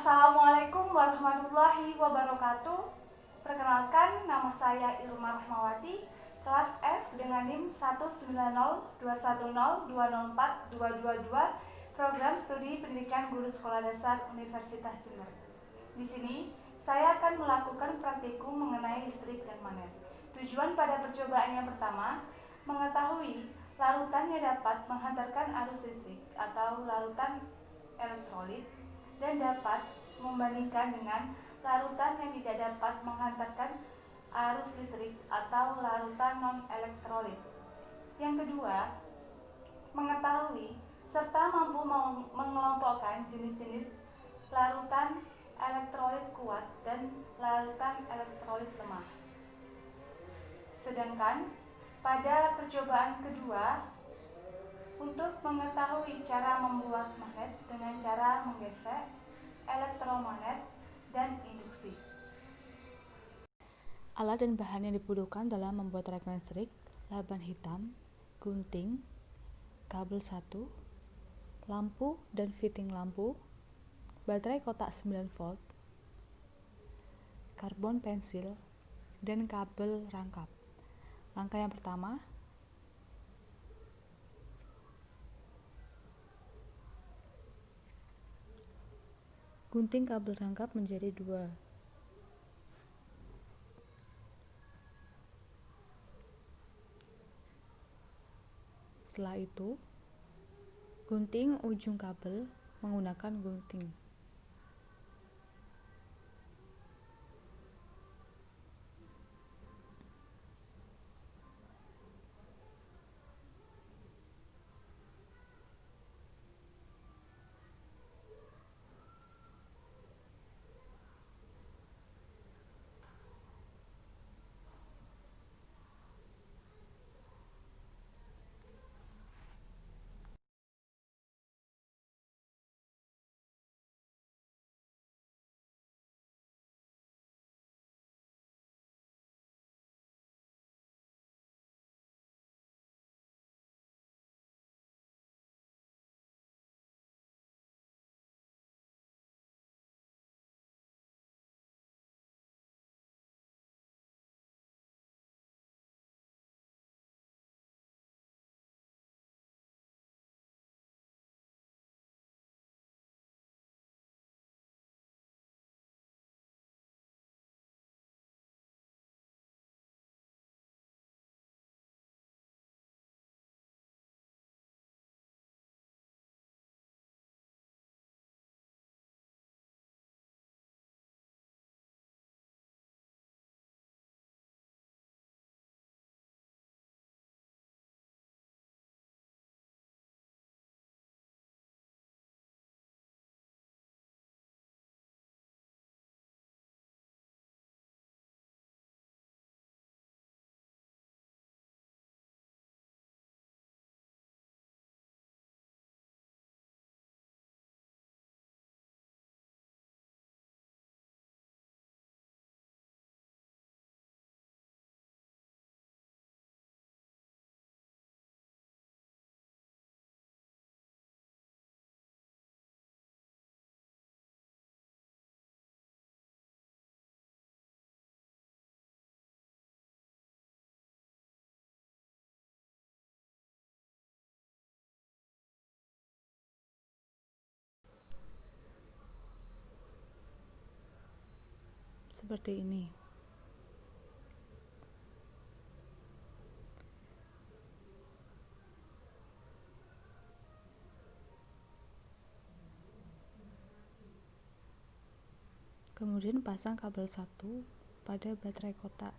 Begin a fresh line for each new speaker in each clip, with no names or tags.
Assalamualaikum warahmatullahi wabarakatuh. Perkenalkan, nama saya Irma Rahmawati, kelas F dengan NIM 1902102042222, program studi pendidikan guru sekolah dasar Universitas Jember. Di sini, saya akan melakukan praktikum mengenai listrik dan magnet. Tujuan pada percobaan yang pertama, mengetahui larutan yang dapat menghantarkan arus listrik atau larutan elektrolit dan dapat membandingkan dengan larutan yang tidak dapat menghantarkan arus listrik atau larutan non-elektrolit. Yang kedua, mengetahui serta mampu mengelompokkan jenis-jenis larutan elektrolit kuat dan larutan elektrolit lemah. Sedangkan pada percobaan kedua, untuk mengetahui cara membuat magnet dengan cara menggesek, elektromagnet, dan induksi.
Alat dan bahan yang dibutuhkan dalam membuat rangkaian listrik: laban hitam, gunting, kabel 1, lampu dan fitting lampu, baterai kotak 9 volt, karbon pensil, dan kabel rangkap. Langkah yang pertama, gunting kabel rangkap menjadi 2. Setelah itu, gunting ujung kabel menggunakan gunting. Seperti ini. Kemudian pasang kabel 1 pada baterai kotak.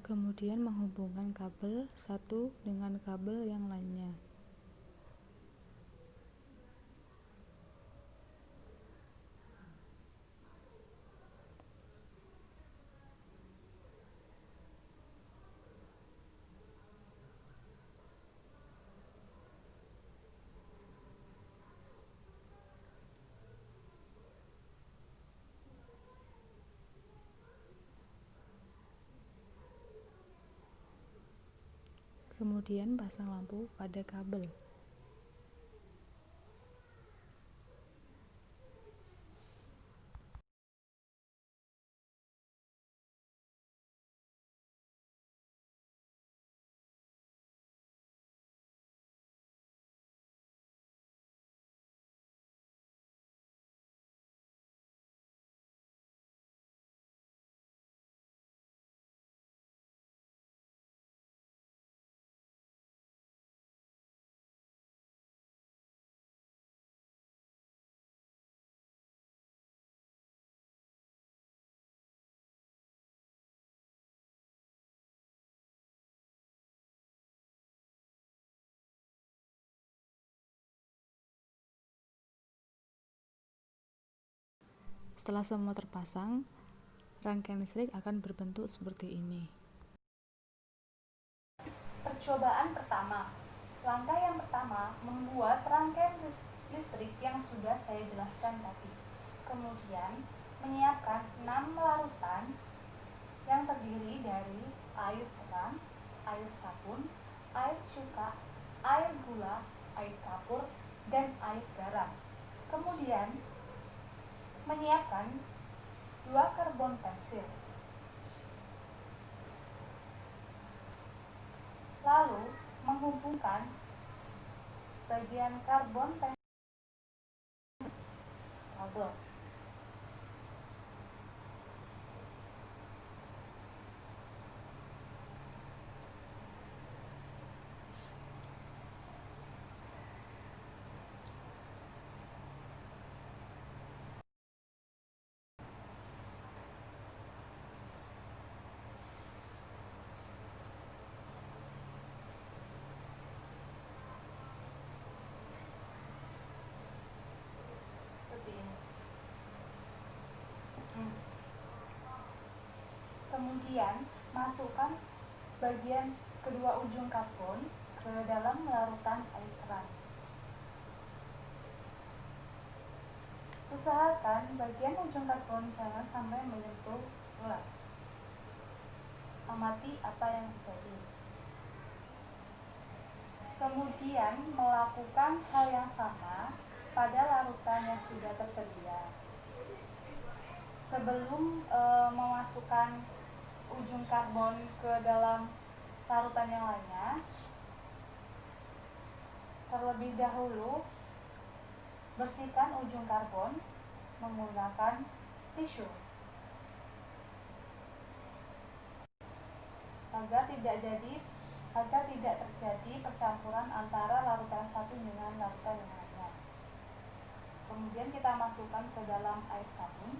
Kemudian menghubungkan kabel 1 dengan kabel yang lainnya. Kemudian pasang lampu pada kabel. Setelah semua terpasang, rangkaian listrik akan berbentuk seperti ini.
Percobaan pertama. Langkah yang pertama membuat rangkaian listrik yang sudah saya jelaskan tadi. Kemudian menyiapkan 6 larutan yang terdiri dari air terang, air sabun, air cuka, air gula, air kapur, dan air garam. Kemudian menyiapkan 2 karbon pensil. Lalu menghubungkan bagian karbon pensil kabel. Kemudian masukkan bagian kedua ujung karbon ke dalam larutan air terang. Usahakan bagian ujung karbon jangan sampai menyentuh gelas. Amati apa yang terjadi. Kemudian melakukan hal yang sama pada larutan yang sudah tersedia. Sebelum memasukkan ujung karbon ke dalam larutan yang lainnya, terlebih dahulu bersihkan ujung karbon menggunakan tisu agar tidak terjadi percampuran antara larutan satu dengan larutan yang lainnya. Kemudian kita masukkan ke dalam air sabun.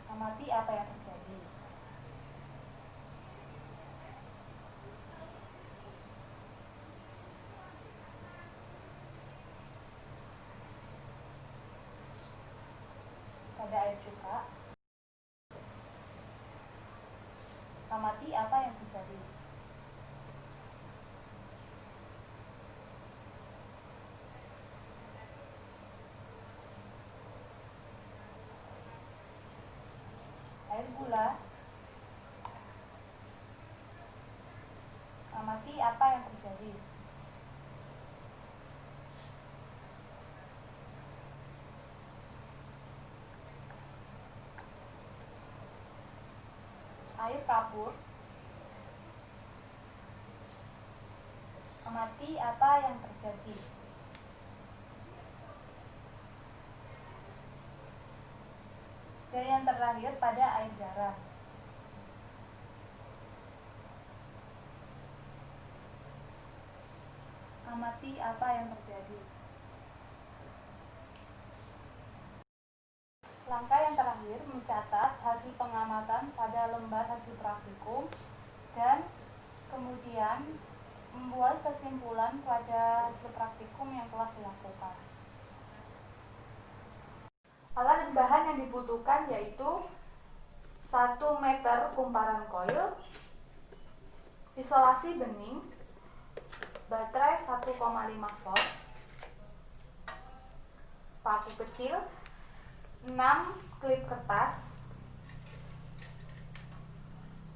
Amati apa yang terjadi. Pada air cuka, amati apa yang terjadi. Air gula, amati apa yang terjadi. Air kapur, amati apa yang terjadi. Dan yang terakhir pada air garam. Amati apa yang terjadi. Langkah yang terakhir mencatat hasil pengamatan pada lembar hasil praktikum dan kemudian membuat kesimpulan pada hasil praktikum yang telah dilakukan. Alat dan bahan yang dibutuhkan yaitu 1 meter kumparan koil, isolasi bening, baterai 1,5 volt, paku kecil, 6 klip kertas,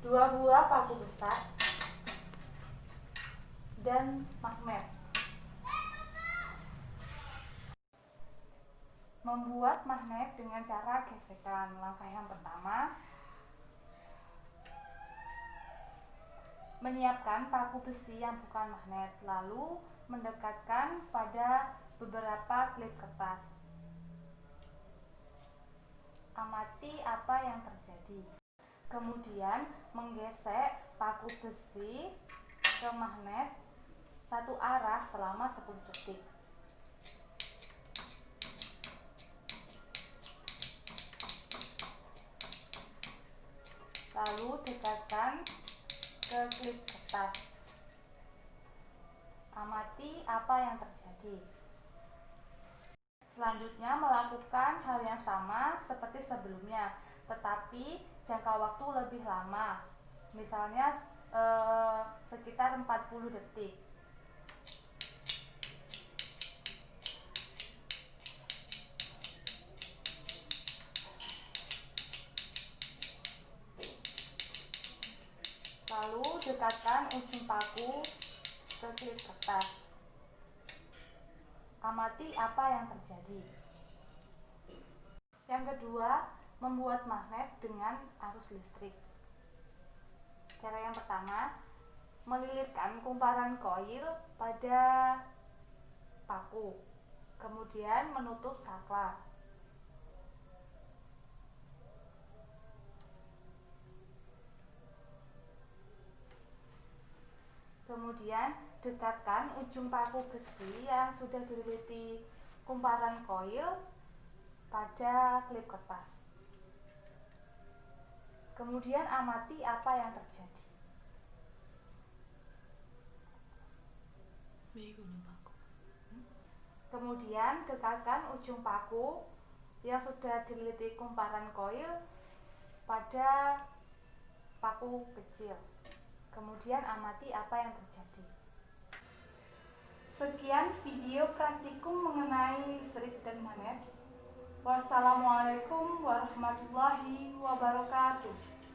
2 buah paku besar, dan magnet. Membuat magnet dengan cara gesekan. Langkah yang pertama, menyiapkan paku besi yang bukan magnet, lalu mendekatkan pada beberapa klip kertas. Amati apa yang terjadi. Kemudian menggesek paku besi ke magnet satu arah selama 10 detik. Lalu dekatkan ke klip kertas. Amati apa yang terjadi. Selanjutnya melakukan hal yang sama seperti sebelumnya, tetapi jangka waktu lebih lama, misalnya sekitar 40 detik. Lalu dekatkan ujung paku ke klip kertas. Amati apa yang terjadi. Yang kedua, membuat magnet dengan arus listrik. Cara yang pertama, melilitkan kumparan koil pada paku, kemudian menutup saklar. Kemudian dekatkan ujung paku besi yang sudah dililiti kumparan koil pada klip kertas. Kemudian amati apa yang terjadi. Kemudian dekatkan ujung paku yang sudah dililiti kumparan koil pada paku kecil. Kemudian amati apa yang terjadi. Sekian video praktikum mengenai listrik dan magnet. Wassalamualaikum warahmatullahi wabarakatuh.